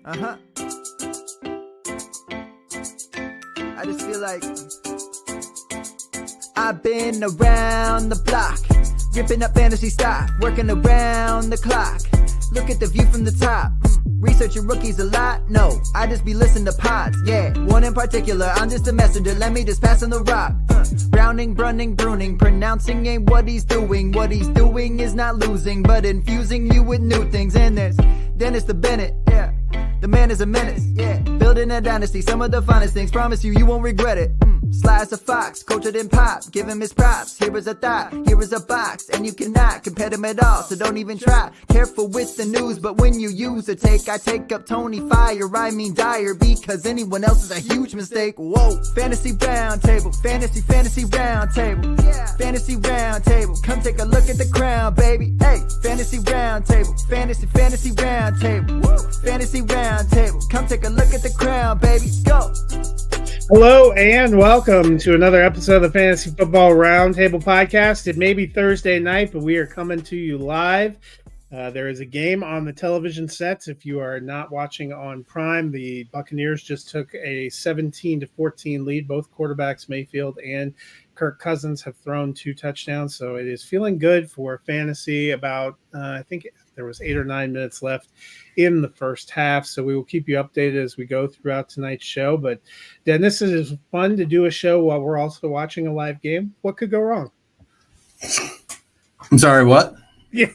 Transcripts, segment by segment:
I just feel like I've been around the block, ripping up fantasy stock, working around the clock. Look at the view from the top. Researching rookies a lot? No, I just be listening to pods. Yeah, one in particular, I'm just a messenger. Let me just pass on the rock. Browning, brunning, pruning, pronouncing ain't what he's doing. What he's doing is not losing, but infusing you with new things. And there's Dennis the Bennett, yeah. The man is a menace, yeah. Building a dynasty, some of the finest things. Promise you, you won't regret it. Sly as a fox, cultured in pop. Give him his props. Here is a thought, here is a box, and you cannot compare them at all. So don't even try. Careful with the news, but when you use a take, I take up Tony Fire. I mean Dyer, because anyone else is a huge mistake. Whoa, fantasy round table, fantasy round table, yeah. Fantasy round table. Come take a look at the crown, baby. Hey, fantasy round table, fantasy round table, woo. Fantasy round table. Come take a look at the crown, baby. Go. Hello and welcome to another episode of the Fantasy Football Roundtable Podcast. It may be Thursday night, but we are coming to you live. There is a game on the television sets. If you are not watching on Prime, the Buccaneers just took a 17-14 lead. Both quarterbacks, Mayfield and Kirk Cousins, have thrown 2 touchdowns, so it is feeling good for fantasy. About I think there was 8 or 9 minutes left in the first half, so we will keep you updated as we go throughout tonight's show. But Dennis, it is fun to do a show while we're also watching a live game. What could go wrong? I'm sorry, what? Yeah.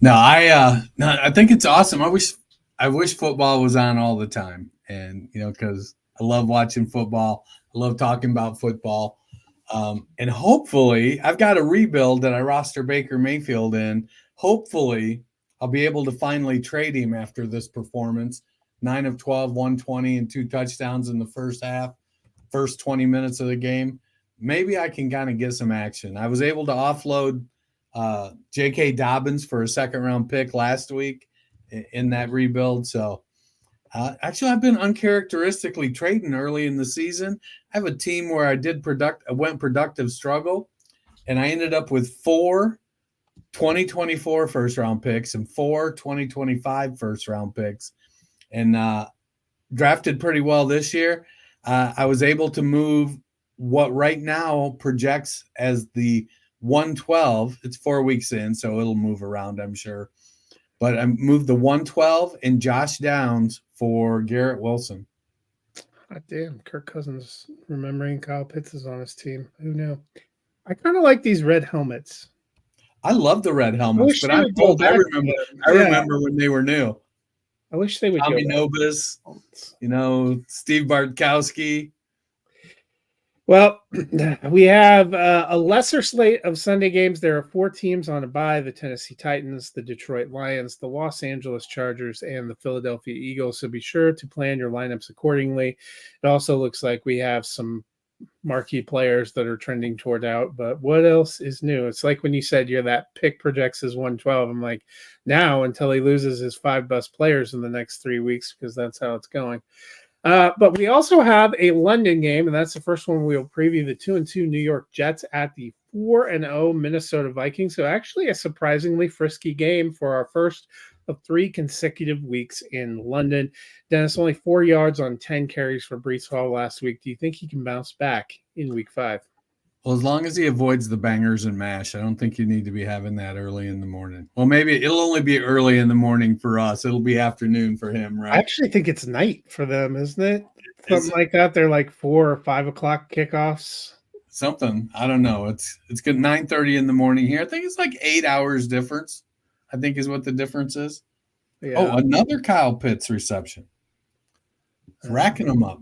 I think it's awesome. I wish football was on all the time, and because I love watching football. I love talking about football. And hopefully I've got a rebuild that I roster Baker Mayfield in. Hopefully I'll be able to finally trade him after this performance. 9 of 12, 120 and 2 touchdowns in the first half, first 20 minutes of the game. Maybe I can kind of get some action. I was able to offload J.K. Dobbins for a second-round pick last week in that rebuild. So actually, I've been uncharacteristically trading early in the season. I have a team where I went productive struggle, and I ended up with 4 2024 first-round picks and 4 2025 first-round picks, and drafted pretty well this year. I was able to move what right now projects as the 112. It's 4 weeks in, so it'll move around, I'm sure. But I moved the 112 and Josh Downs for Garrett Wilson. God damn, Kirk Cousins remembering Kyle Pitts is on his team. Who knew? I kind of like these red helmets. I love the red helmets, but I'm old. I remember when they were new. I wish they would. Tommy Nobis, Steve Bartkowski. Well, we have a lesser slate of Sunday games. There are 4 teams on a bye: the Tennessee Titans, the Detroit Lions, the Los Angeles Chargers, and the Philadelphia Eagles. So be sure to plan your lineups accordingly. It also looks like we have some marquee players that are trending toward out. But what else is new? It's like when you said that pick projects as 112. I'm like, now until he loses his 5 best players in the next 3 weeks, because that's how it's going. But we also have a London game, and that's the first one we'll preview: the 2-2 New York Jets at the 4-0 Minnesota Vikings. So actually a surprisingly frisky game for our first of 3 consecutive weeks in London. Dennis, only 4 yards on 10 carries for Breece Hall last week. Do you think he can bounce back in week 5? Well, as long as he avoids the bangers and mash, I don't think you need to be having that early in the morning. Well, maybe it'll only be early in the morning for us. It'll be afternoon for him, right? I actually think it's night for them, isn't it? Something like that. They're like 4 or 5 o'clock kickoffs. Something. I don't know. It's good. 9:30 in the morning here. I think it's like 8 hours difference, I think is what the difference is. Yeah. Oh, another Kyle Pitts reception. Racking them up.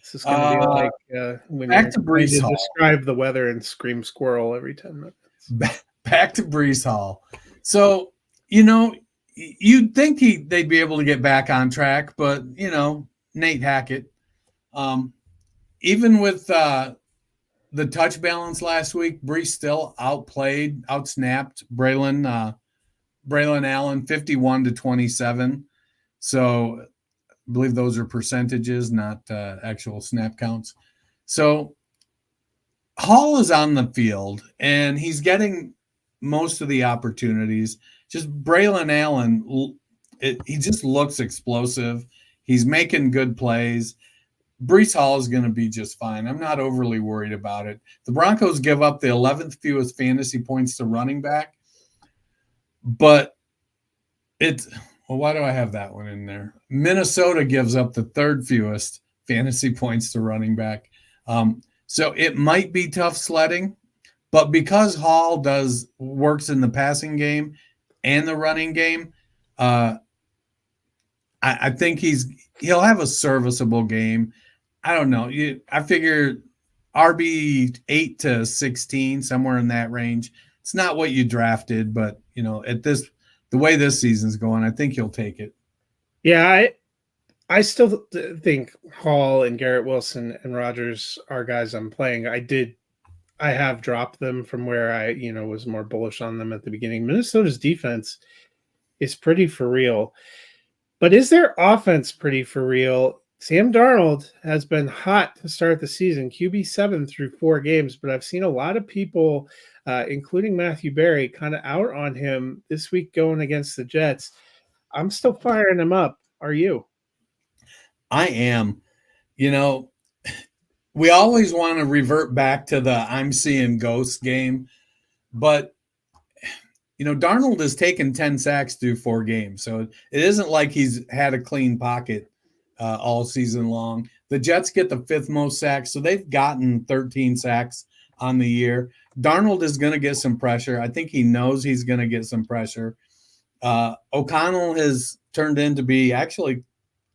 This is going to be like when back to Breece Hall. Describe the weather and scream squirrel every 10 minutes. Back to Breece Hall. So, you'd think they'd be able to get back on track, but, Nate Hackett, even with the touch balance last week, Breece still outsnapped Braylon Allen 51-27. So I believe those are percentages, not actual snap counts. So Hall is on the field, and he's getting most of the opportunities. Just Braylon Allen He just looks explosive. He's making good plays. Breece Hall is going to be just fine. I'm not overly worried about it. The Broncos give up the 11th fewest fantasy points to running back, but why do I have that one in there? Minnesota gives up the 3rd fewest fantasy points to running back. So it might be tough sledding, but because Hall works in the passing game and the running game, I think he'll have a serviceable game. I don't know. I figure RB 8 to 16, somewhere in that range. It's not what you drafted, but the way this season's going, I think he'll take it. Yeah, I still think Hall and Garrett Wilson and Rodgers are guys I'm playing. I have dropped them from where I was more bullish on them at the beginning. Minnesota's defense is pretty for real. But is their offense pretty for real? Sam Darnold has been hot to start the season, QB7 through 4 games, but I've seen a lot of people, including Matthew Berry, kind of out on him this week going against the Jets. I'm still firing him up. Are you? I am. We always want to revert back to the I'm seeing ghosts game, but Darnold has taken 10 sacks through 4 games, so it isn't like he's had a clean pocket all season long. The Jets get the 5th most sacks, so they've gotten 13 sacks on the year. Darnold is going to get some pressure. I think he knows he's going to get some pressure. O'Connell has turned in to be actually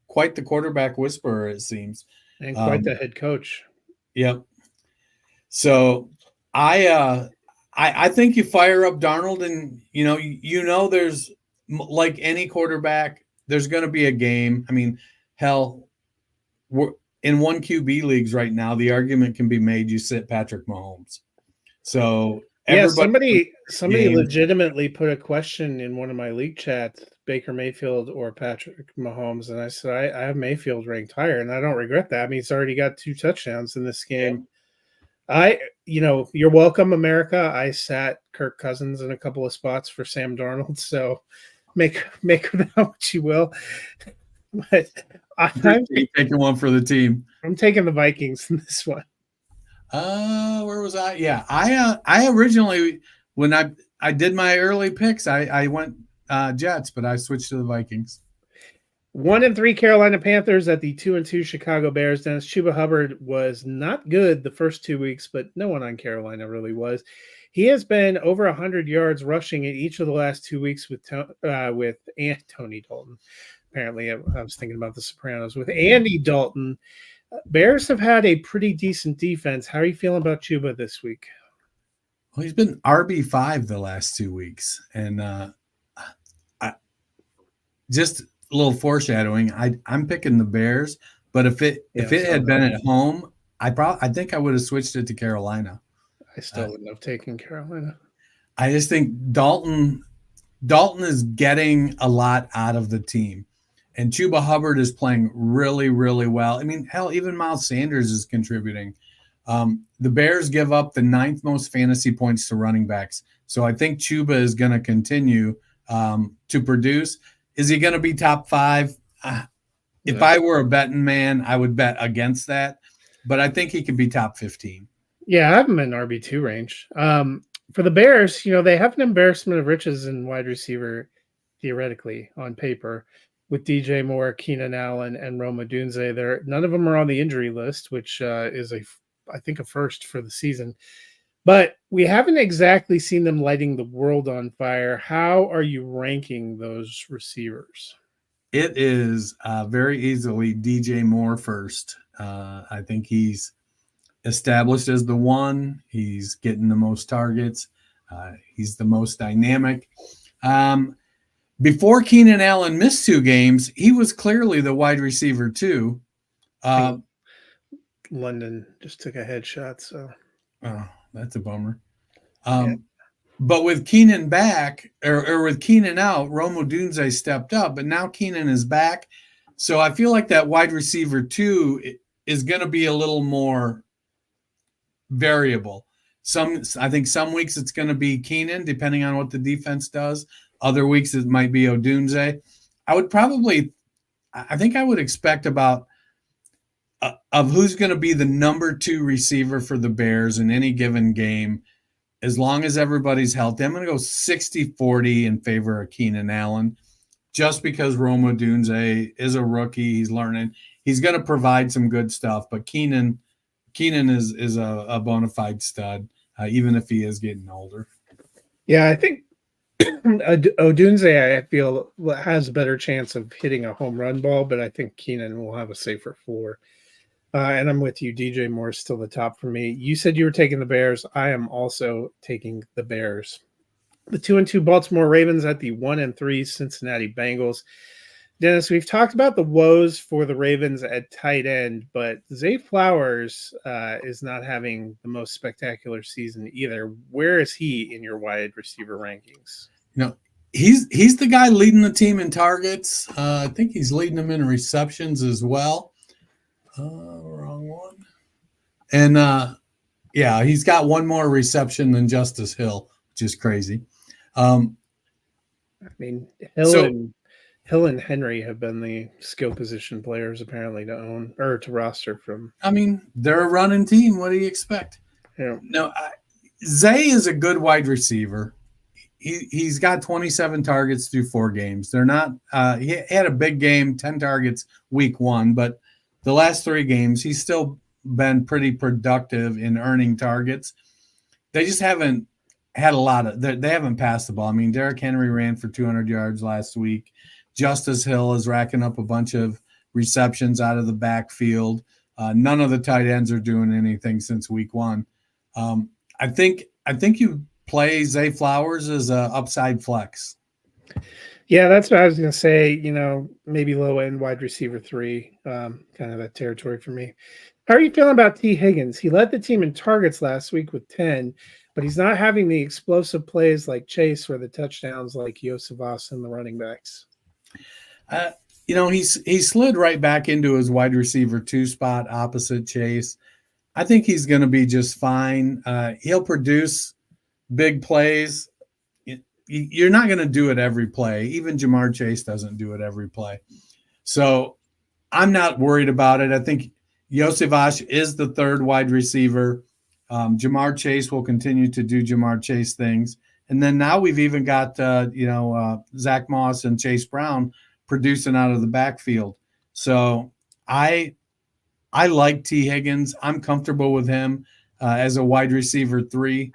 quite the quarterback whisperer, it seems. And quite the head coach. Yep. So I think you fire up Darnold, and there's, like any quarterback, there's going to be a game. I mean, hell, we're in 1 QB leagues right now. The argument can be made you sit Patrick Mahomes. So somebody legitimately put a question in one of my league chats: Baker Mayfield or Patrick Mahomes, and I said I have Mayfield ranked higher, and I don't regret that. I mean, he's already got 2 touchdowns in this game. You're welcome, America. I sat Kirk Cousins in a couple of spots for Sam Darnold, so make of that what you will. But I'm taking one for the team. I'm taking the Vikings in this one. Where was I? Yeah, I originally, when I did my early picks, I went Jets, but I switched to the Vikings. 1-3 Carolina Panthers at the 2-2 Chicago Bears. Dennis, Chuba Hubbard was not good the first 2 weeks, but no one on Carolina really was. He has been over 100 yards rushing in each of the last 2 weeks with Tony Dalton. Apparently, I was thinking about The Sopranos with Andy Dalton. Bears have had a pretty decent defense. How are you feeling about Chuba this week? Well, he's been RB5 the last 2 weeks, and just a little foreshadowing. I'm picking the Bears, but if it had been at home, I think I would have switched it to Carolina. I still wouldn't have taken Carolina. I just think Dalton is getting a lot out of the team. And Chuba Hubbard is playing really, really well. I mean, hell, even Miles Sanders is contributing. The Bears give up the 9th most fantasy points to running backs. So I think Chuba is going to continue to produce. Is he going to be top 5? If I were a betting man, I would bet against that. But I think he could be top 15. Yeah, I have him in RB2 range. For the Bears, they have an embarrassment of riches in wide receiver, theoretically, on paper, with DJ Moore, Keenan Allen, and Rome Odunze. None of them are on the injury list, which is I think a first for the season. But we haven't exactly seen them lighting the world on fire. How are you ranking those receivers? It is very easily DJ Moore first. I think he's established as the one. He's getting the most targets. He's the most dynamic. Before Keenan Allen missed 2 games, he was clearly the wide receiver too. London just took a headshot, so that's a bummer. But with Keenan back or with Keenan out, Rome Odunze stepped up, but now Keenan is back. So I feel like that wide receiver 2 is going to be a little more variable. I think some weeks it's going to be Keenan, depending on what the defense does. Other weeks it might be Odunze. I would probably, I think I would expect about of who's going to be the number 2 receiver for the Bears in any given game, as long as everybody's healthy. I'm going to go 60-40 in favor of Keenan Allen, just because Rome Odunze is a rookie. He's learning. He's going to provide some good stuff, but Keenan is a bona fide stud, even if he is getting older. Yeah, I think Odunze, I feel, has a better chance of hitting a home run ball, but I think Keenan will have a safer floor. And I'm with you. DJ Moore is still the top for me. You said you were taking the Bears. I am also taking the Bears. The 2-2 Baltimore Ravens at the 1-3 Cincinnati Bengals. Dennis, we've talked about the woes for the Ravens at tight end, but Zay Flowers is not having the most spectacular season either. Where is he in your wide receiver rankings? He's the guy leading the team in targets. I think he's leading them in receptions as well. Wrong one. And yeah, he's got one more reception than Justice Hill, which is crazy. I mean, Hill and Henry have been the skill position players apparently to own or to roster from. I mean, they're a running team. What do you expect? Yeah. No, Zay is a good wide receiver. He's got 27 targets through 4 games. They're not. He had a big game, 10 targets week 1, but the last 3 games he's still been pretty productive in earning targets. They just haven't had a lot of. They haven't passed the ball. I mean, Derrick Henry ran for 200 yards last week. Justice Hill is racking up a bunch of receptions out of the backfield. None of the tight ends are doing anything since week 1. I think you play Zay Flowers as a upside flex. Yeah, that's what I was going to say. Maybe low end wide receiver 3, kind of that territory for me. How are you feeling about T. Higgins? He led the team in targets last week with 10, but he's not having the explosive plays like Chase or the touchdowns like Iosivas and the running backs. He slid right back into his wide receiver 2 spot opposite Chase. I think he's going to be just fine. He'll produce big plays. You're not going to do it every play. Even Jamar Chase doesn't do it every play. So I'm not worried about it. I think Iosivas is the 3rd wide receiver. Jamar Chase will continue to do Jamar Chase things. And then now we've even got, Zach Moss and Chase Brown producing out of the backfield. So I like T. Higgins. I'm comfortable with him as a wide receiver 3.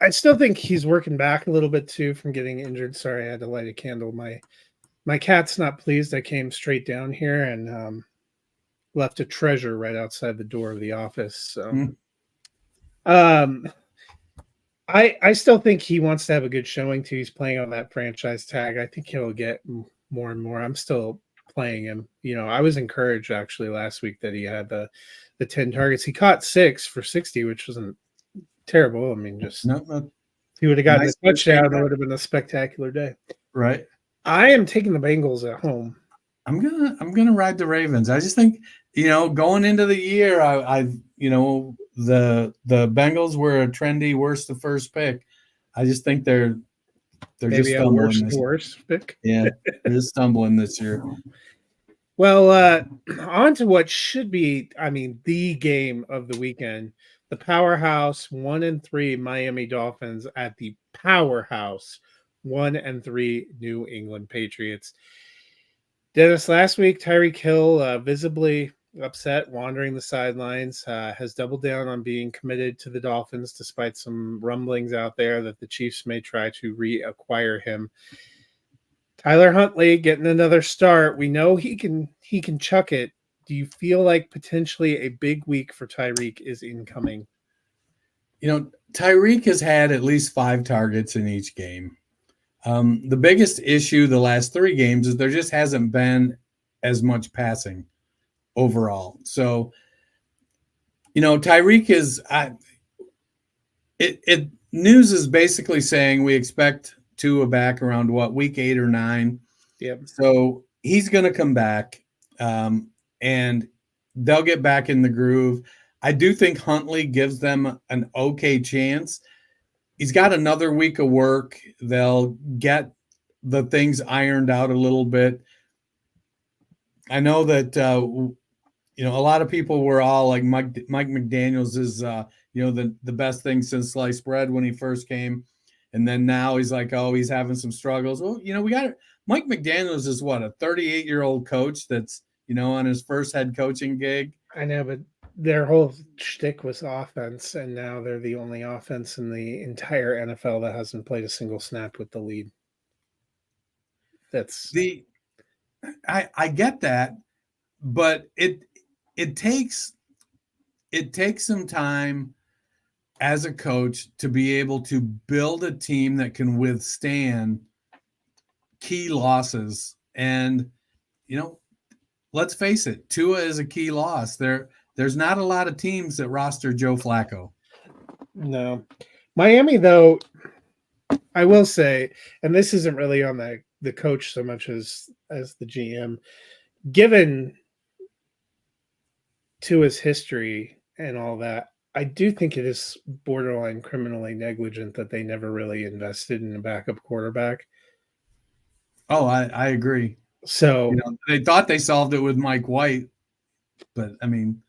I still think he's working back a little bit too from getting injured. Sorry, I had to light a candle. My cat's not pleased. I came straight down here and left a treasure right outside the door of the office. So, I still think he wants to have a good showing too. He's playing on that franchise tag. I think he'll get more and more. I'm still playing him. I was encouraged actually last week that he had the 10 targets. He caught 6 for 60, which wasn't terrible. I mean, just he would have gotten a touchdown. It would have been a spectacular day. Right. I am taking the Bengals at home. I'm gonna ride the Ravens. I just think going into the year, the Bengals were a trendy worst to first pick. I just think they're Maybe just stumbling. Worst pick. Yeah, they're just stumbling this year. Well, on to what should be, the game of the weekend. The powerhouse 1-3 Miami Dolphins at the powerhouse 1-3 New England Patriots. Dennis, last week, Tyreek Hill, visibly upset, wandering the sidelines, has doubled down on being committed to the Dolphins, despite some rumblings out there that the Chiefs may try to reacquire him. Tyler Huntley getting another start. We know he can chuck it. Do you feel like potentially a big week for Tyreek is incoming? Tyreek has had at least 5 targets in each game. The biggest issue the last 3 games is there just hasn't been as much passing overall. So, Tyreek is news is basically saying we expect Tua back around week 8 or 9. Yep. So he's going to come back. And they'll get back in the groove. I do think Huntley gives them an okay chance. He's got another week of work. They'll get the things ironed out a little bit. I know that a lot of people were all like Mike McDaniels is the best thing since sliced bread when he first came, and then now he's like, oh, he's having some struggles. Well, we got Mike McDaniels is what, a 38-year-old coach that's on his first head coaching gig. I know, but their whole shtick was offense, and now they're the only offense in the entire NFL that hasn't played a single snap with the lead. I get that, but it takes some time as a coach to be able to build a team that can withstand key losses. And let's face it, Tua is a key loss. There's not a lot of teams that roster Joe Flacco. No. Miami, though, I will say, and this isn't really on the coach so much as the GM, given Tua's history and all that, I do think it is borderline criminally negligent that they never really invested in a backup quarterback. Oh, I agree. So they thought they solved it with Mike White, but I mean,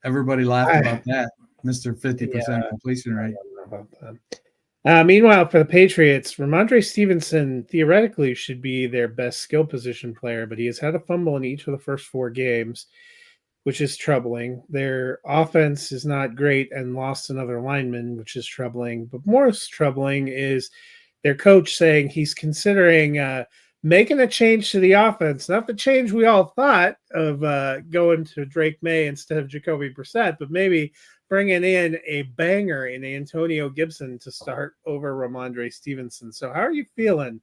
everybody laughed about that, Mr. 50% completion rate. I don't know about that. Meanwhile, for the Patriots, Ramondre Stevenson theoretically should be their best skill position player, but he has had a fumble in each of the first 4 games, which is troubling. Their offense is not great and lost another lineman, which is troubling. But more troubling is their coach saying he's considering making a change to the offense. Not the change we all thought of going to Drake May instead of Jacoby Brissett, but maybe bringing in a banger in Antonio Gibson to start over Ramondre Stevenson. So how are you feeling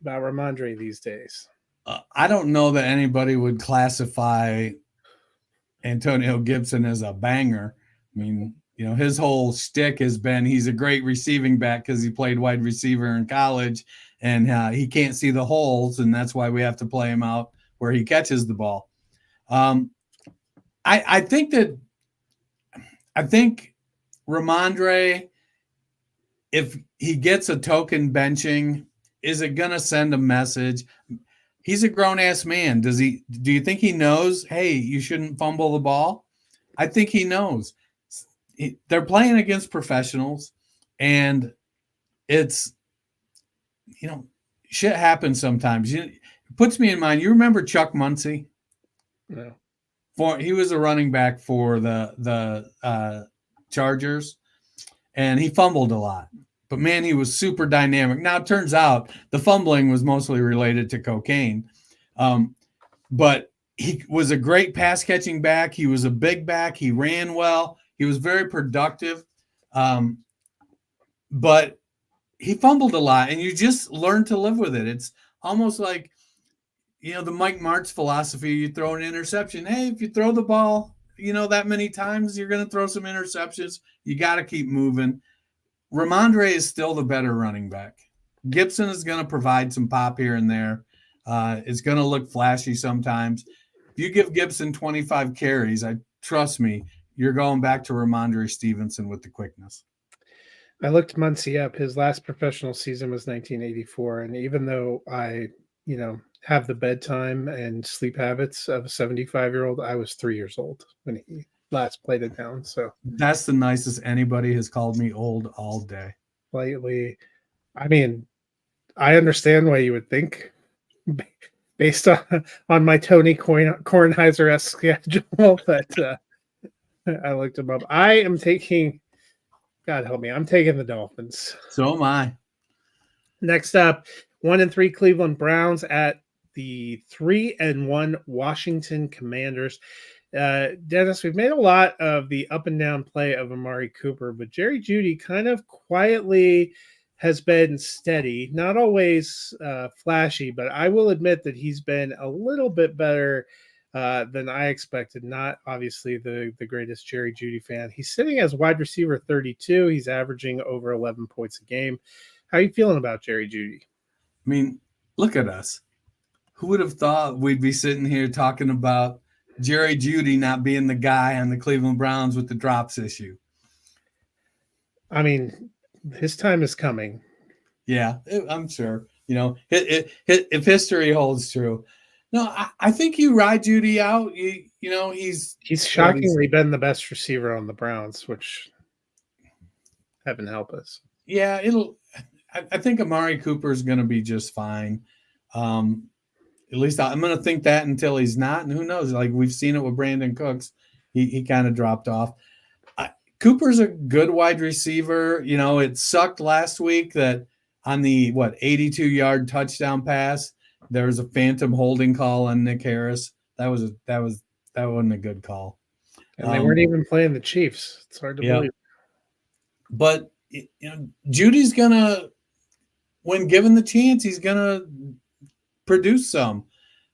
about Ramondre these days? I don't know that anybody would classify Antonio Gibson as a banger. I mean, his whole shtick has been he's a great receiving back because he played wide receiver in college, and he can't see the holes, and that's why we have to play him out where he catches the ball. I think Ramondre, if he gets a token benching, is it going to send a message? He's a grown-ass man. Do you think he knows, hey, you shouldn't fumble the ball? I think he knows. They're playing against professionals, and it's, shit happens sometimes. It puts me in mind, you remember Chuck Muncie? No. He was a running back for the Chargers, and he fumbled a lot. But, man, he was super dynamic. Now, it turns out the fumbling was mostly related to cocaine. But he was a great pass-catching back. He was a big back. He ran well. He was very productive. But he fumbled a lot, and you just learn to live with it. It's almost like, the Mike Martz philosophy, you throw an interception. Hey, if you throw the ball, that many times, you're going to throw some interceptions. You got to keep moving. Ramondre is still the better running back. Gibson is going to provide some pop here and there. It's going to look flashy sometimes. If you give Gibson 25 carries, trust me, you're going back to Ramondre Stevenson with the quickness. I looked Muncie up. His last professional season was 1984. And even though I, have the bedtime and sleep habits of a 75-year-old, I was 3 years old when he last played it down. So that's the nicest anybody has called me old all day. Slightly. I mean, I understand why you would think based on my Tony Kornheiser-esque schedule, but I looked him up. I am taking, God help me, I'm taking the Dolphins. So am I. Next up, 1-3 Cleveland Browns at the 3-1 Washington Commanders. Dennis, we've made a lot of the up and down play of Amari Cooper, but Jerry Jeudy kind of quietly has been steady, not always flashy, but I will admit that he's been a little bit better than I expected. Not obviously the greatest Jerry Jeudy fan. He's sitting as wide receiver 32. He's averaging over 11 points a game. How are you feeling about Jerry Jeudy? I mean, look at us. Who would have thought we'd be sitting here talking about Jerry Jeudy not being the guy on the Cleveland Browns with the drops issue? I mean, his time is coming. Yeah, I'm sure. if history holds true. No, I think you ride Judy out. He's shockingly been the best receiver on the Browns, which heaven help us. Yeah, I think Amari Cooper is going to be just fine. At least I'm going to think that until he's not, and who knows? Like we've seen it with Brandon Cooks, he kind of dropped off. Cooper's a good wide receiver. It sucked last week that on the 82-yard touchdown pass, there was a phantom holding call on Nick Harris. That wasn't a good call. And they weren't even playing the Chiefs. It's hard to believe. But Judy's gonna, when given the chance, he's gonna produce some.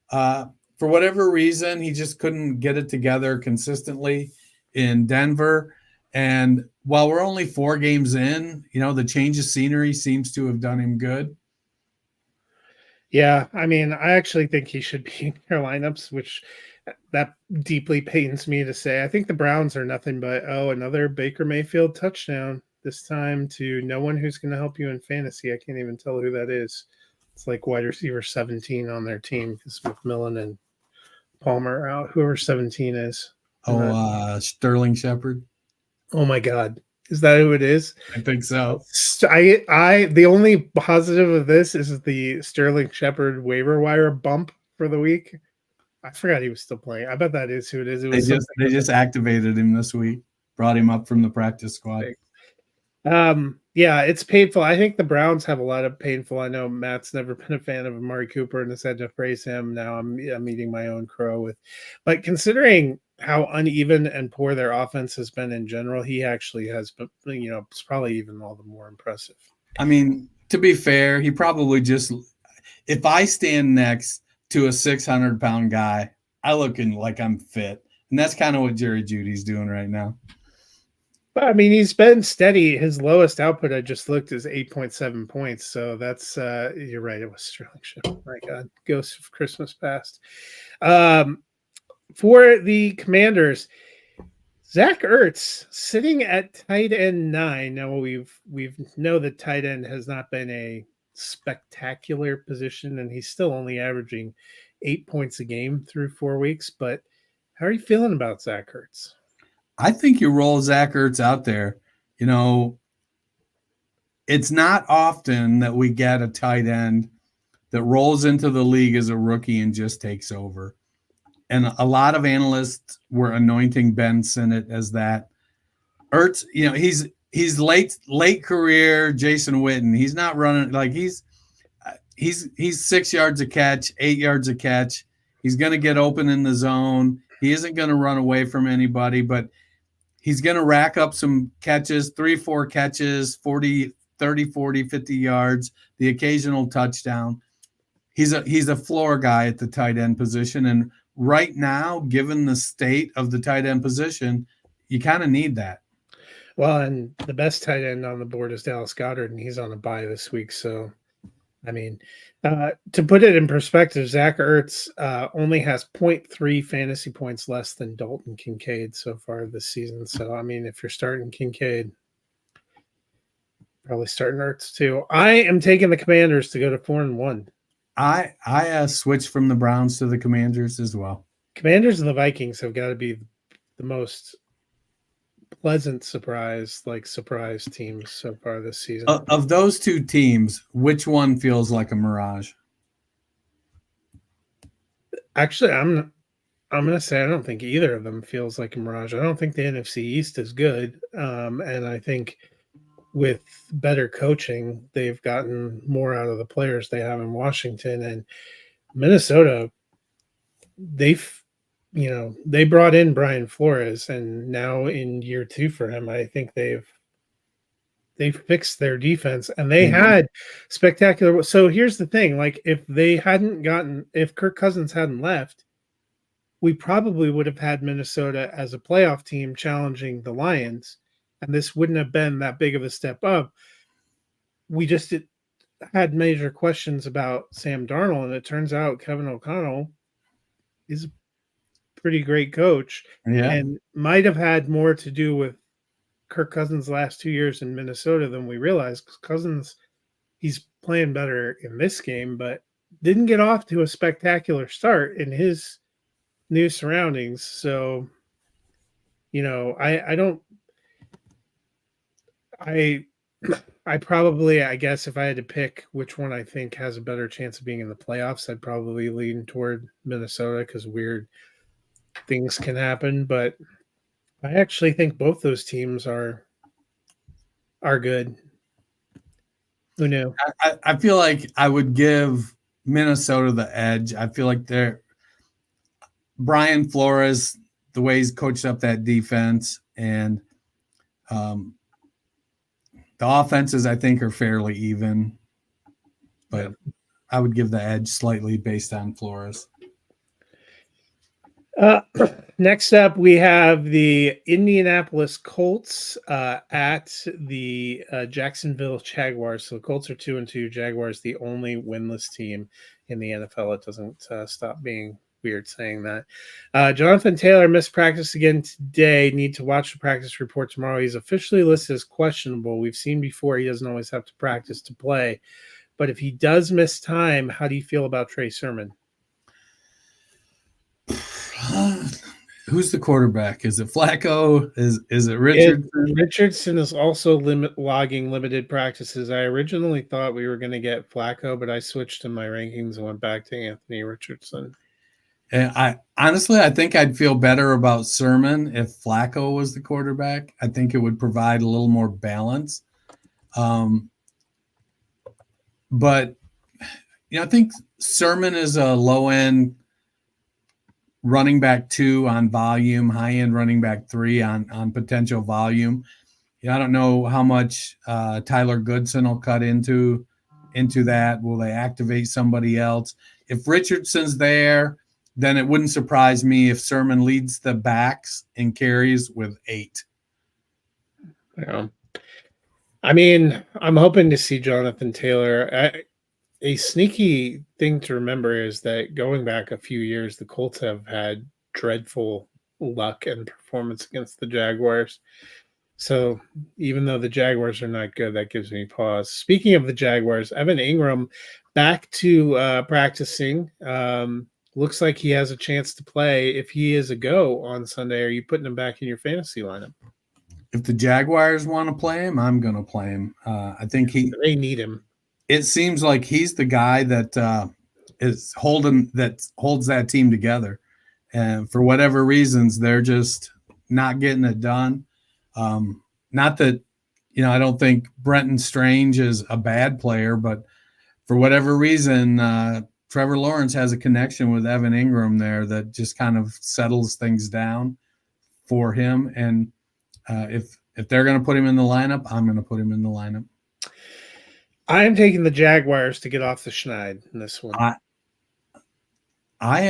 For whatever reason, he just couldn't get it together consistently in Denver. And while we're only 4 games in, the change of scenery seems to have done him good. Yeah, I mean, I actually think he should be in their lineups, which that deeply pains me to say. I think the Browns are nothing but, another Baker Mayfield touchdown, this time to no one who's going to help you in fantasy. I can't even tell who that is. It's like wide receiver 17 on their team because McMillan and Palmer are out. Whoever 17 is. Sterling Shepard. Oh my God. Is that who it is? I think so. The only positive of this is the Sterling Shepard waiver wire bump for the week. I forgot he was still playing. I bet that is who it is. They just activated him this week, brought him up from the practice squad. Yeah, it's painful. I think the Browns have a lot of painful. I know Matt's never been a fan of Amari Cooper and has had to praise him. Now I'm eating my own crow with, but considering how uneven and poor their offense has been in general, he actually has been, it's probably even all the more impressive. I mean, to be fair, he probably just, if I stand next to a 600-pound guy, I looking like I'm fit. And that's kind of what Jerry Judy's doing right now. But I mean, he's been steady. His lowest output I just looked is 8.7 points. So that's you're right. It was Sterling Shepard. My God, ghost of Christmas past. For the Commanders, Zach Ertz sitting at tight end 9. Now we know that tight end has not been a spectacular position, and he's still only averaging 8 points a game through 4 weeks. But how are you feeling about Zach Ertz? I think you roll Zach Ertz out there. It's not often that we get a tight end that rolls into the league as a rookie and just takes over. And a lot of analysts were anointing Ben Sinnott as that. Ertz, he's late career Jason Witten. He's not running like he's 6 yards a catch, 8 yards a catch. He's going to get open in the zone. He isn't going to run away from anybody, but he's going to rack up some catches, 3-4 catches, 30, 40, 50 yards, the occasional touchdown. He's a floor guy at the tight end position. And right now, given the state of the tight end position, you kind of need that. Well, and the best tight end on the board is Dallas Goedert, and he's on a bye this week. So, I mean, to put it in perspective, Zach Ertz only has 0.3 fantasy points less than Dalton Kincaid so far this season. So, I mean, if you're starting Kincaid, probably starting Ertz too. I am taking the Commanders to go to 4-1. I switched from the Browns to the Commanders as well. Commanders and the Vikings have got to be the most pleasant surprise teams so far this season. Of those two teams, which one feels like a mirage? Actually, I'm going to say I don't think either of them feels like a mirage. I don't think the NFC East is good, and I think with better coaching, they've gotten more out of the players they have in Washington. And Minnesota, they brought in Brian Flores, and now in year 2 for him, I think they've fixed their defense, and they had spectacular. So here's the thing: like if Kirk Cousins hadn't left, we probably would have had Minnesota as a playoff team challenging the Lions. And this wouldn't have been that big of a step up. We just had major questions about Sam Darnold, and it turns out Kevin O'Connell is a pretty great coach, and might have had more to do with Kirk Cousins' last 2 years in Minnesota than we realized. Because Cousins, he's playing better in this game, but didn't get off to a spectacular start in his new surroundings. So, I probably, I guess if I had to pick which one I think has a better chance of being in the playoffs, I'd probably lean toward Minnesota because weird things can happen. But I actually think both those teams are good. Who knew? I feel like I would give Minnesota the edge. I feel like Brian Flores, the way he's coached up that defense, and the offenses, I think, are fairly even. But I would give the edge slightly based on Flores. Next up, we have the Indianapolis Colts at the Jacksonville Jaguars. So the Colts are 2-2. Jaguars the only winless team in the NFL. It doesn't stop being weird saying that. Jonathan Taylor missed practice again today. Need to watch the practice report tomorrow. He's officially listed as questionable. We've seen before he doesn't always have to practice to play. But if he does miss time, how do you feel about Trey Sermon? Who's the quarterback? Is it Flacco? Is it Richardson? Richardson is also logging limited practices. I originally thought we were going to get Flacco, but I switched in my rankings and went back to Anthony Richardson. And I think I'd feel better about Sermon if Flacco was the quarterback. I think it would provide a little more balance. But I think Sermon is a low-end running back 2 on volume, high-end running back 3 on potential volume. I don't know how much Tyler Goodson will cut into that. Will they activate somebody else? If Richardson's there, then it wouldn't surprise me if Sermon leads the backs and carries with 8. Yeah. I mean, I'm hoping to see Jonathan Taylor. A sneaky thing to remember is that going back a few years, the Colts have had dreadful luck and performance against the Jaguars. So even though the Jaguars are not good, that gives me pause. Speaking of the Jaguars, Evan Ingram back to practicing. Looks like he has a chance to play. If he is a go on Sunday, are you putting him back in your fantasy lineup? If the Jaguars want to play him, I'm going to play him. I think they need him. It seems like he's the guy that holds that team together. And for whatever reasons, they're just not getting it done. Not that, I don't think Brenton Strange is a bad player, but for whatever reason, Trevor Lawrence has a connection with Evan Ingram there that just kind of settles things down for him. And if they're going to put him in the lineup, I'm going to put him in the lineup. I am taking the Jaguars to get off the schneid in this one. I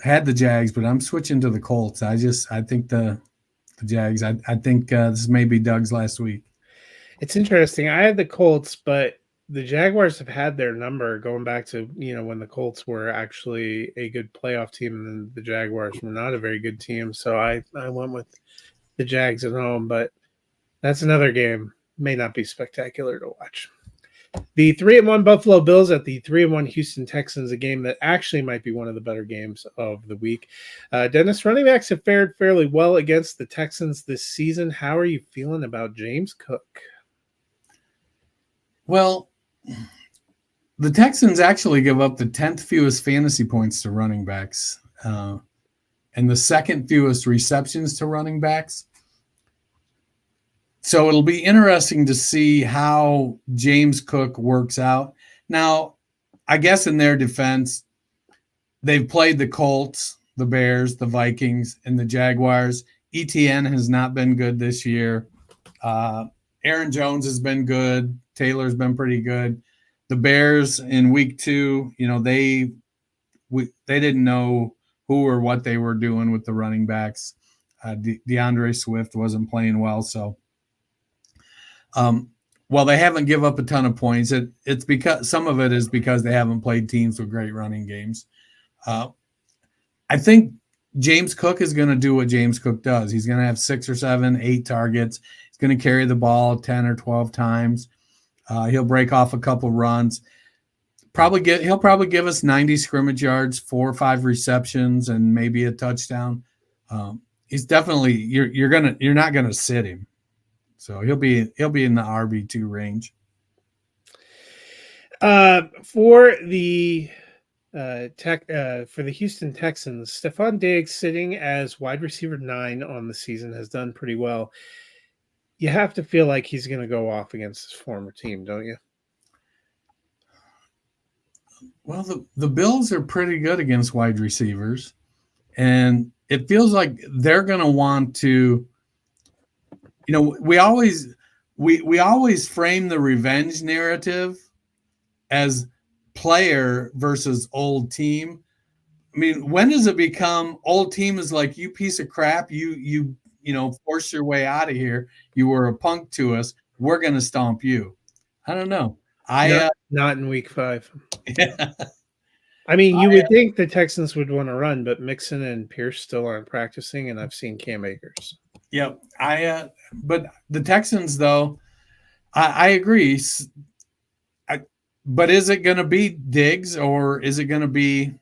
had the Jags, but I'm switching to the Colts. I think the Jags. I think this may be Doug's last week. It's interesting. I had the Colts, but the Jaguars have had their number going back to when the Colts were actually a good playoff team, and then the Jaguars were not a very good team. So I went with the Jags at home, but that's another game. May not be spectacular to watch. The 3-1 Buffalo Bills at the 3-1 Houston Texans, a game that actually might be one of the better games of the week. Dennis, running backs have fared fairly well against the Texans this season. How are you feeling about James Cook? Well, the Texans actually give up the 10th fewest fantasy points to running backs and the second fewest receptions to running backs. So it'll be interesting to see how James Cook works out. Now, I guess in their defense, they've played the Colts, the Bears, the Vikings, and the Jaguars. ETN has not been good this year. Aaron Jones has been good. Taylor's been pretty good. The Bears in week 2, they didn't know who or what they were doing with the running backs. DeAndre Swift wasn't playing well, so well, they haven't give up a ton of points. It's because some of it is because they haven't played teams with great running games. I think James Cook is going to do what James Cook does. He's going to have 6 or 7, 8 targets. He's going to carry the ball 10 or 12 times. He'll break off a couple runs. He'll probably give us 90 scrimmage yards, 4 or 5 receptions, and maybe a touchdown. He's definitely you're not gonna sit him, so he'll be in the RB2 range. For the for the Houston Texans, Stephon Diggs sitting as wide receiver 9 on the season has done pretty well. You have to feel like he's going to go off against his former team, don't you? Well, the Bills are pretty good against wide receivers, and it feels like they're going to want to. We always frame the revenge narrative as player versus old team. I mean, when does it become old team is like, you piece of crap, you force your way out of here. You were a punk to us. We're going to stomp you. I don't know. Not in week 5. Yeah. I mean, you would think the Texans would want to run, but Mixon and Pierce still aren't practicing, and I've seen Cam Akers. Yep. But the Texans, though, I agree. But is it going to be Diggs, or is it going to be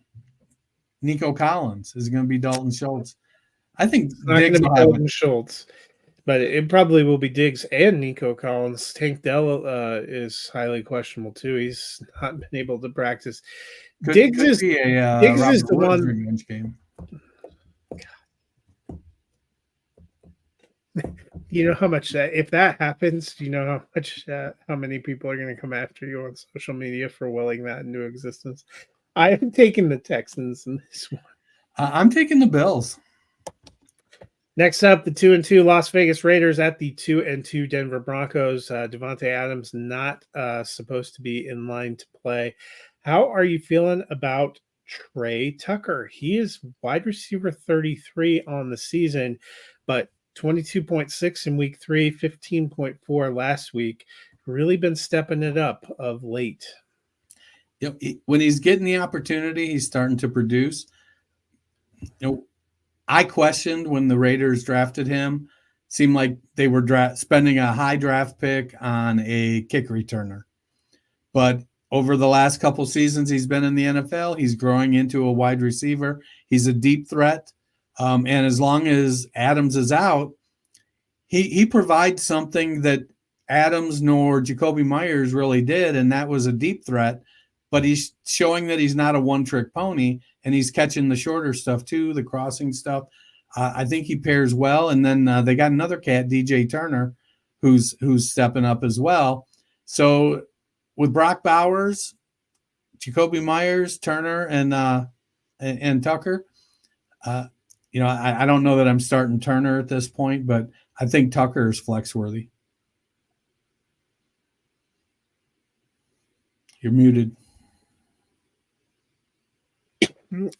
Nico Collins? Is it going to be Dalton Schultz? I think it's not going to be Dalton Schultz, but it probably will be Diggs and Nico Collins. Tank Dell is highly questionable too. He's not been able to practice. Diggs is the one. Revenge game. You know how much if that happens, you know how many people are going to come after you on social media for willing that into existence. I am taking the Texans in this one. I'm taking the Bills. Next up, the 2-2 Las Vegas Raiders at the 2-2 Denver Broncos. Devontae Adams not supposed to be in line to play. How are you feeling about Trey Tucker? He is wide receiver 33 on the season, but 22.6 in week 3, 15.4 last week. Really been stepping it up of late. Yep. When he's getting the opportunity, he's starting to produce. I questioned when the Raiders drafted him. Seemed like they were spending a high draft pick on a kick returner. But over the last couple seasons he's been in the NFL, he's growing into a wide receiver. He's a deep threat. And as long as Adams is out, he provides something that Adams nor Jacoby Myers really did, and that was a deep threat. But he's showing that he's not a one-trick pony, and he's catching the shorter stuff too, the crossing stuff. I think he pairs well. And then they got another cat, DJ Turner, who's stepping up as well. So with Brock Bowers, Jacoby Myers, Turner, and Tucker, I don't know that I'm starting Turner at this point, but I think Tucker is flex worthy. You're muted.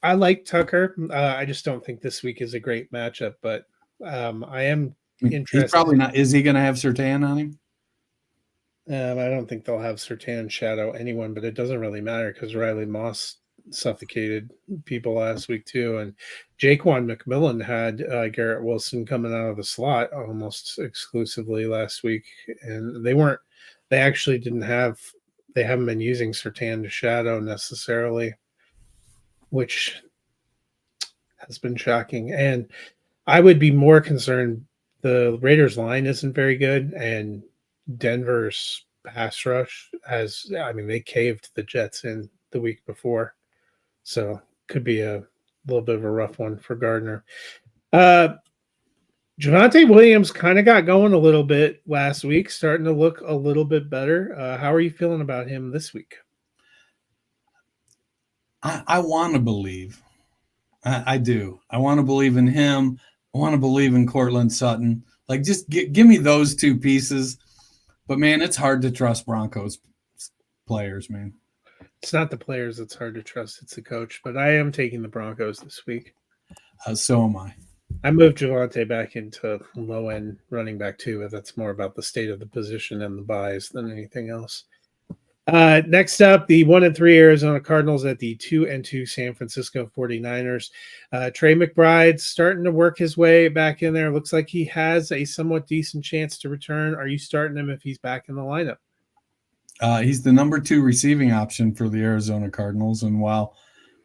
I like Tucker. I just don't think this week is a great matchup, but I am interested. He's probably not. Is he going to have Surtain on him? I don't think they'll have Surtain shadow anyone, but it doesn't really matter because Riley Moss suffocated people last week too, and Jaquan McMillan had Garrett Wilson coming out of the slot almost exclusively last week, and they haven't been using Surtain to shadow necessarily, which has been shocking. And I would be more concerned. The Raiders line isn't very good, and Denver's pass rush they caved the Jets in the week before. So could be a little bit of a rough one for Gardner. Javonte Williams kind of got going a little bit last week, starting to look a little bit better. How are you feeling about him this week? I want to believe. I do. I want to believe in him. I want to believe in Cortland Sutton. Like, just give me those two pieces. But, man, it's hard to trust Broncos players, man. It's not the players that's hard to trust. It's the coach. But I am taking the Broncos this week. So am I. I moved Javonte back into low-end running back too, but that's more about the state of the position and the buys than anything else. Next up, the 1-3 Arizona Cardinals at the 2-2 San Francisco 49ers. Trey McBride's starting to work his way back in there. Looks like he has a somewhat decent chance to return. Are you starting him if he's back in the lineup? He's the number 2 receiving option for the Arizona Cardinals. And while,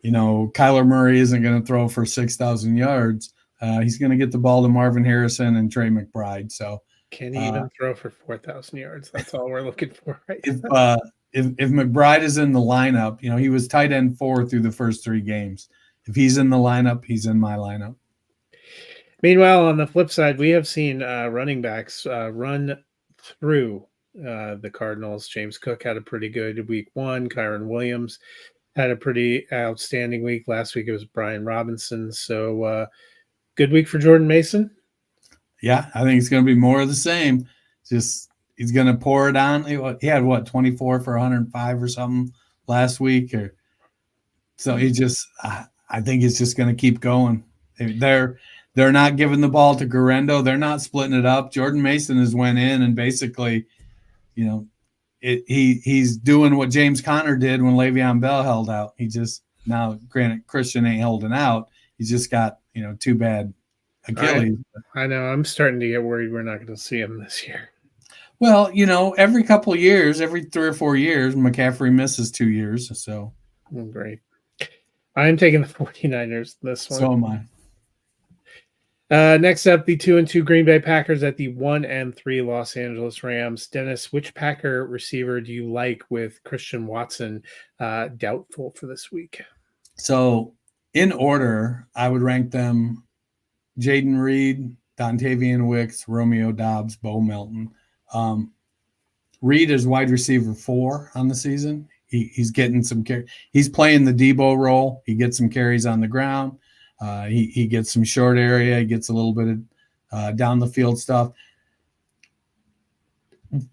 Kyler Murray isn't going to throw for 6,000 yards, he's going to get the ball to Marvin Harrison and Trey McBride. So can he even throw for 4,000 yards? That's all we're looking for right now. If McBride is in the lineup, he was tight end 4 through the first 3 games. If he's in the lineup, he's in my lineup. Meanwhile, on the flip side, we have seen running backs run through the Cardinals. James Cook had a pretty good week 1. Kyron Williams had a pretty outstanding week. Last week it was Brian Robinson. So good week for Jordan Mason. Yeah, I think it's going to be more of the same. Just he's going to pour it on. He had 24 for 105 or something last week, so he just. I think it's just going to keep going. They're not giving the ball to Guerrero. They're not splitting it up. Jordan Mason has went in and basically, he's doing what James Conner did when Le'Veon Bell held out. He just now, granted, Christian ain't holding out. He's just got 2 bad Achilles. I know. I'm starting to get worried we're not going to see him this year. Well, every couple of years, every 3 or 4 years, McCaffrey misses 2 years. So great. I'm taking the 49ers this one. So am I. Next up, the 2-2 Green Bay Packers at the 1-3 Los Angeles Rams. Dennis, which Packer receiver do you like with Christian Watson doubtful for this week? So in order, I would rank them Jaden Reed, Dontavian Wicks, Romeo Doubs, Bo Melton. Reed is wide receiver 4 on the season. He's getting some he's playing the Debo role. He gets some carries on the ground. He gets some short area. He gets a little bit of down the field stuff.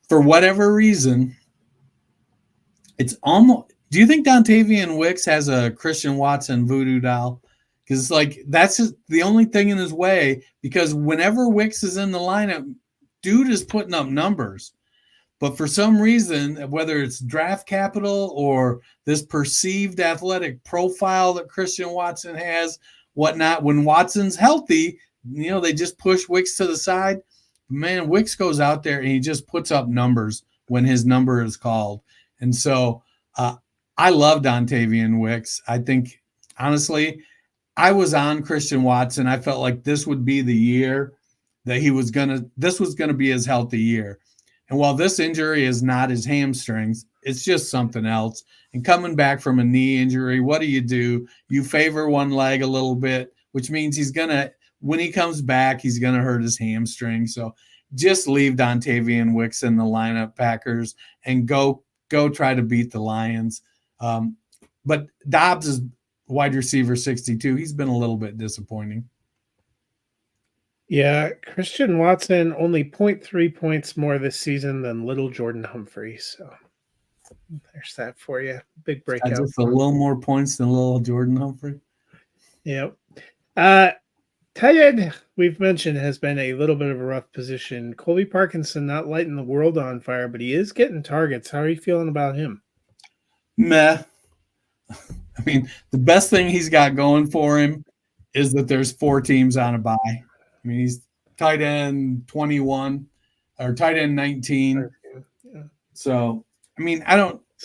For whatever reason, it's almost. Do you think Dontavian Wicks has a Christian Watson voodoo doll? Because that's just the only thing in his way. Because whenever Wicks is in the lineup, dude is putting up numbers. But for some reason, whether it's draft capital or this perceived athletic profile that Christian Watson has, whatnot, when Watson's healthy, they just push Wicks to the side. Man, Wicks goes out there and he just puts up numbers when his number is called. And so I love Dontavian Wicks. I think, honestly, I was on Christian Watson. I felt like this would be the year that this was going to be his healthy year. And while this injury is not his hamstrings, it's just something else. And coming back from a knee injury, what do? You favor one leg a little bit, which means when he comes back, he's going to hurt his hamstring. So just leave Dontavian Wicks in the lineup, Packers, and go try to beat the Lions. But Dobbs is wide receiver 62. He's been a little bit disappointing. Yeah, Christian Watson only 0.3 points more this season than little Jordan Humphrey. So there's that for you. Big breakout. Just a little more points than little Jordan Humphrey. Yep. Tight end, we've mentioned, has been a little bit of a rough position. Colby Parkinson not lighting the world on fire, but he is getting targets. How are you feeling about him? Meh. I mean, the best thing he's got going for him is that there's 4 teams on a bye. I mean, he's tight end 21 or tight end 19. Yeah. So, I mean,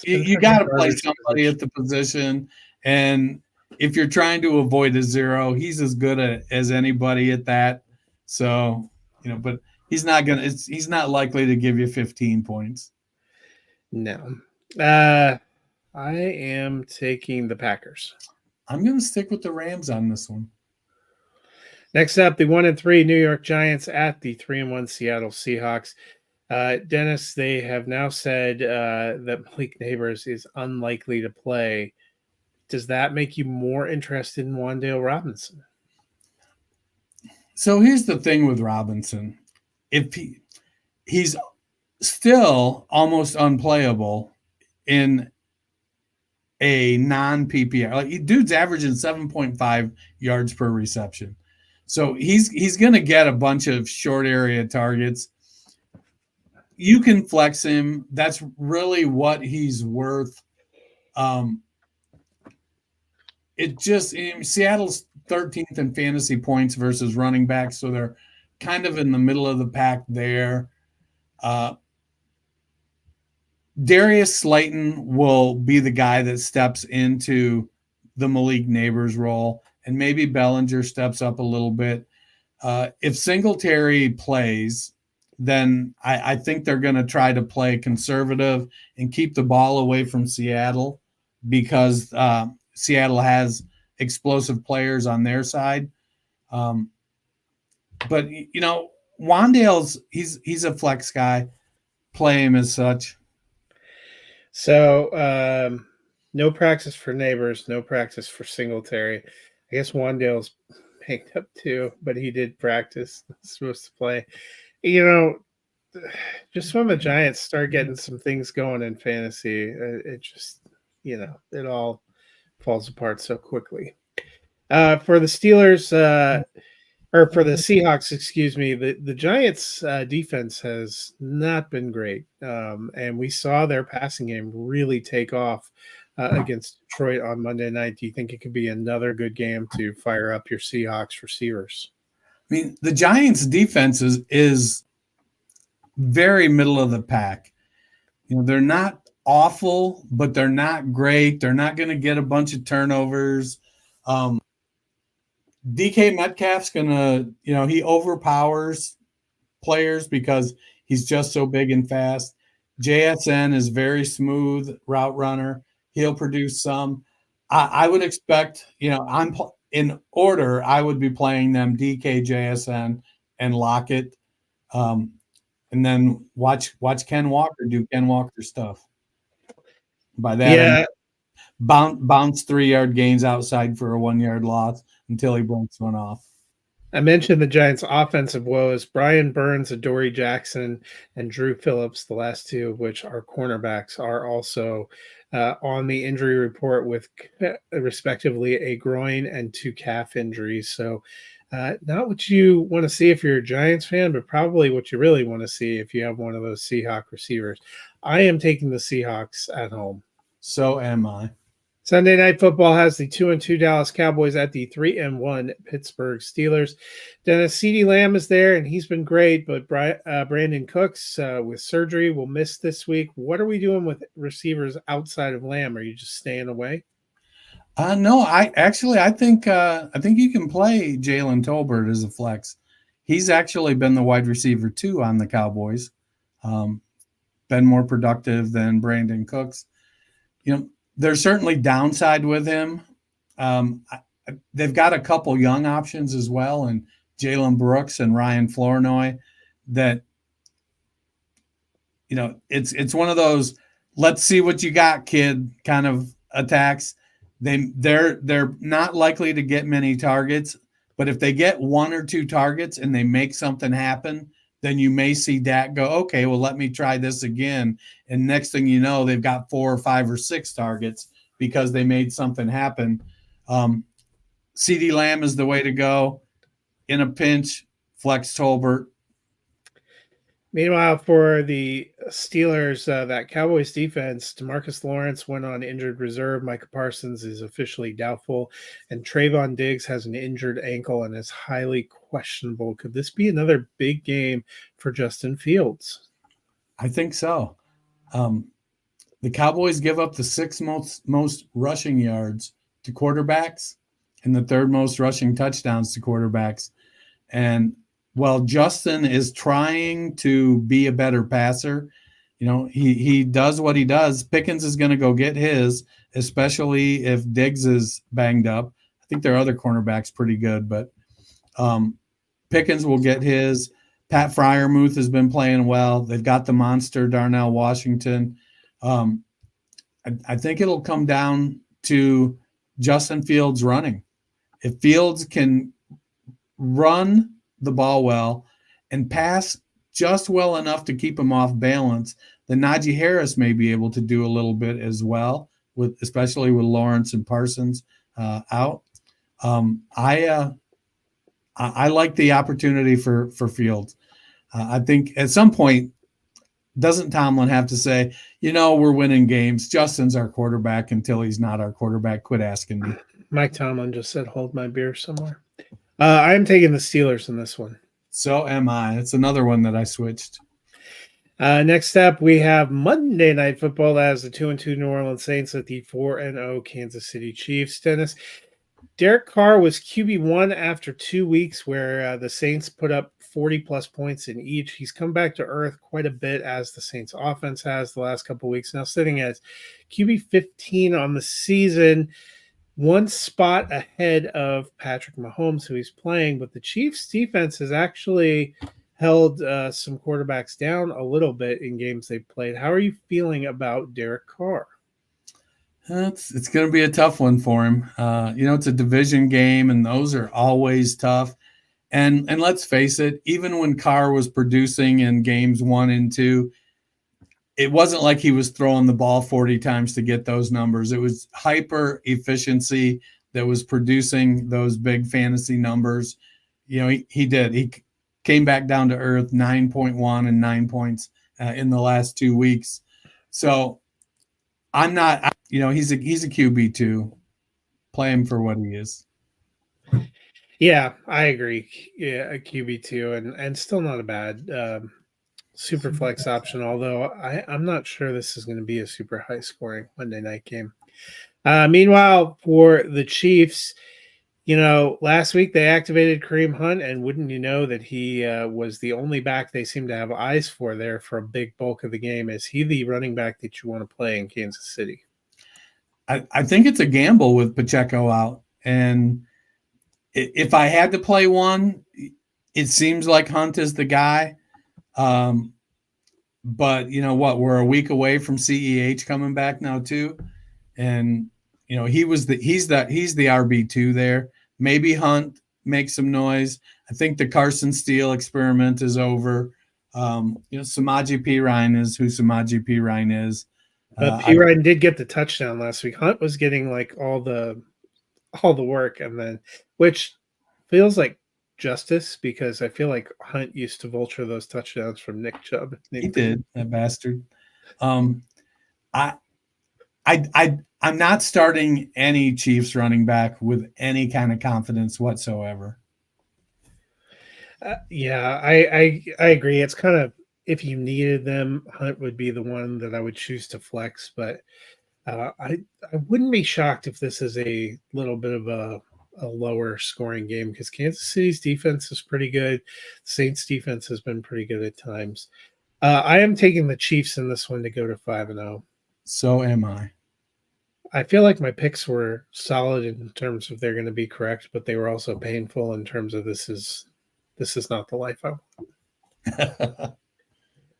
you got to play somebody at the position. And if you're trying to avoid a 0, he's as good as anybody at that. So, but he's not likely to give you 15 points. No. I am taking the Packers. I'm going to stick with the Rams on this one. Next up, the 1-3 New York Giants at the 3-1 Seattle Seahawks. Dennis, they have now said that Malik Neighbors is unlikely to play. Does that make you more interested in Wan'Dale Robinson? So here's the thing with Robinson. If he's still almost unplayable in a non-PPR. Like, dude's averaging 7.5 yards per reception. So he's going to get a bunch of short area targets. You can flex him. That's really what he's worth. Seattle's 13th in fantasy points versus running backs, so they're kind of in the middle of the pack there. Darius Slayton will be the guy that steps into the Malik Neighbors role, and maybe Bellinger steps up a little bit. If Singletary plays, then I think they're going to try to play conservative and keep the ball away from Seattle because Seattle has explosive players on their side. But Wandale's he's a flex guy. Play him as such. So no practice for Neighbors, no practice for Singletary. I guess Wandale's picked up too, but he did practice. He's supposed to play. Just when the Giants start getting some things going in fantasy, it just, it all falls apart so quickly. For the Steelers, or for the Seahawks, excuse me, the Giants' defense has not been great. And we saw their passing game really take off against Detroit on Monday night. Do you think it could be another good game to fire up your Seahawks receivers? I mean, the Giants' defense is very middle of the pack. They're not awful, but they're not great. They're not going to get a bunch of turnovers. DK Metcalf's going to, he overpowers players because he's just so big and fast. JSN is very smooth route runner. He'll produce some. I would expect, I'm in order, I would be playing them DK, JSN, and Lockett. And then watch Ken Walker do Ken Walker stuff. By that, bounce 3-yard gains outside for a 1-yard loss until he breaks one off. I mentioned the Giants' offensive woes. Brian Burns, Adoree Jackson, and Drew Phillips, the last two of which are cornerbacks, are also on the injury report with respectively a groin and 2 calf injuries. So not what you want to see if you're a Giants fan, but probably what you really want to see if you have one of those Seahawk receivers. I am taking the Seahawks at home. So am I. Sunday Night Football has the 2-2 Dallas Cowboys at the 3-1 Pittsburgh Steelers. Dennis CeeDee Lamb is there, and he's been great, but Brandon Cooks with surgery will miss this week. What are we doing with receivers outside of Lamb? Are you just staying away? No, I think you can play Jalen Tolbert as a flex. He's actually been the wide receiver too on the Cowboys. Been more productive than Brandon Cooks. There's certainly downside with him. They've got a couple young options as well, and Jalen Brooks and Ryan Flournoy. That it's one of those let's see what you got, kid kind of attacks. They're not likely to get many targets, but if they get 1 or 2 targets and they make something happen, then you may see Dak go, okay, well, let me try this again. And next thing you know, they've got 4 or 5 or 6 targets because they made something happen. CeeDee Lamb is the way to go. In a pinch, flex Tolbert. Meanwhile, for the Steelers, that Cowboys defense, DeMarcus Lawrence went on injured reserve. Micah Parsons is officially doubtful, and Trayvon Diggs has an injured ankle and is highly questionable. Could this be another big game for Justin Fields? I think so. The Cowboys give up the 6th most rushing yards to quarterbacks and the 3rd most rushing touchdowns to quarterbacks. And while Justin is trying to be a better passer, he does what he does. Pickens is going to go get his, especially if Diggs is banged up. I think their other cornerback's pretty good, but Pickens will get his. Pat Freiermuth has been playing well. They've got the monster Darnell Washington. I think it'll come down to Justin Fields running. If Fields can run the ball well and pass just well enough to keep him off balance, then Najee Harris may be able to do a little bit as well, especially with Lawrence and Parsons out. I like the opportunity for Fields. I think at some point, doesn't Tomlin have to say, we're winning games. Justin's our quarterback until he's not our quarterback. Quit asking me. Mike Tomlin just said, hold my beer somewhere. I'm taking the Steelers in this one. So am I. It's another one that I switched. Next up, we have Monday Night Football. That is the 2-2 New Orleans Saints at the 4-0 Kansas City Chiefs. Dennis, Derek Carr was QB1 after 2 weeks where the Saints put up 40-plus points in each. He's come back to earth quite a bit as the Saints offense has the last couple of weeks. Now sitting at QB15 on the season, one spot ahead of Patrick Mahomes, who he's playing. But the Chiefs defense has actually held some quarterbacks down a little bit in games they've played. How are you feeling about Derek Carr? It's going to be a tough one for him. It's a division game, and those are always tough. And let's face it, even when Carr was producing in games 1 and 2, it wasn't like he was throwing the ball 40 times to get those numbers. It was hyper efficiency that was producing those big fantasy numbers. He did. He came back down to earth, 9.1 and 9 points in the last 2 weeks. So I'm not, he's a QB2. Play him for what he is. Yeah, I agree. Yeah, a QB2 and still not a bad super flex option, although I'm not sure this is going to be a super high scoring Monday night game. Meanwhile, for the Chiefs, last week they activated Kareem Hunt, and wouldn't you know that he was the only back they seem to have eyes for there for a big bulk of the game. Is he the running back that you want to play in Kansas City? I think it's a gamble with Pacheco out. And if I had to play one, it seems like Hunt is the guy. But you know what? We're a week away from CEH coming back now too. And he's the RB2 there. Maybe Hunt makes some noise. I think the Carson Steele experiment is over. Samaje Perine is who Samaje Perine is. Perine did get the touchdown last week. Hunt was getting like all the work, and then which feels like justice because I feel like Hunt used to vulture those touchdowns from Nick Chubb. He did, that bastard. I'm not starting any Chiefs running back with any kind of confidence whatsoever. Yeah, I agree. It's kind of, if you needed them, Hunt would be the one that I would choose to flex. But I wouldn't be shocked if this is a little bit of a lower scoring game because Kansas City's defense is pretty good. Saints defense has been pretty good at times. I am taking the Chiefs in this one to go to 5-0. So am I. I feel like my picks were solid in terms of they're going to be correct, but they were also painful in terms of this is not the life I want.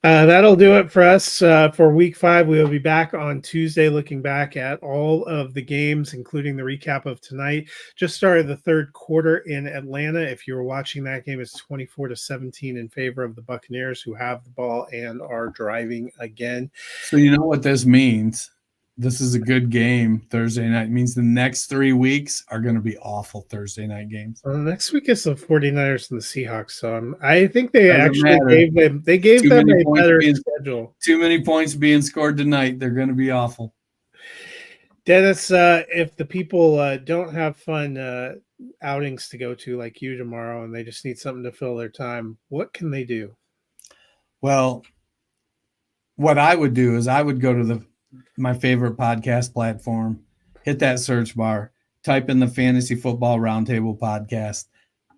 That'll do it for us for week 5. We will be back on Tuesday looking back at all of the games, including the recap of tonight. Just started the third quarter in Atlanta. If you were watching that game, it's 24-17 in favor of the Buccaneers, who have the ball and are driving again. So you know what this means? This is a good game Thursday night. It means the next 3 weeks are going to be awful Thursday night games. Well, next week is the 49ers and the Seahawks. So I think they gave them a better schedule. Too many points being scored tonight. They're going to be awful. Dennis, if the people don't have fun outings to go to like you tomorrow and they just need something to fill their time, what can they do? Well, what I would do is I would go to my favorite podcast platform, hit that search bar, type in the Fantasy Football Roundtable podcast,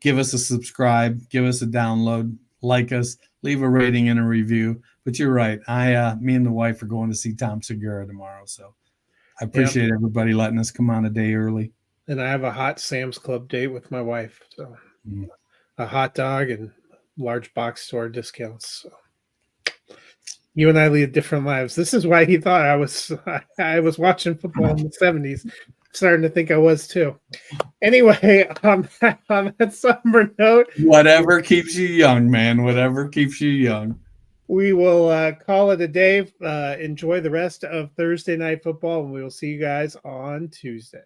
give us a subscribe, give us a download, like us, leave a rating and a review. But you're right. Me and the wife are going to see Tom Segura tomorrow. So I appreciate everybody letting us come on a day early. And I have a hot Sam's Club date with my wife. So a hot dog and large box store discounts. So. You and I lead different lives. This is why he thought I was watching football in the 70s. Starting to think I was too. Anyway, on that somber note, whatever keeps you young, man. Whatever keeps you young. We will call it a day. Enjoy the rest of Thursday night football, and we will see you guys on Tuesday.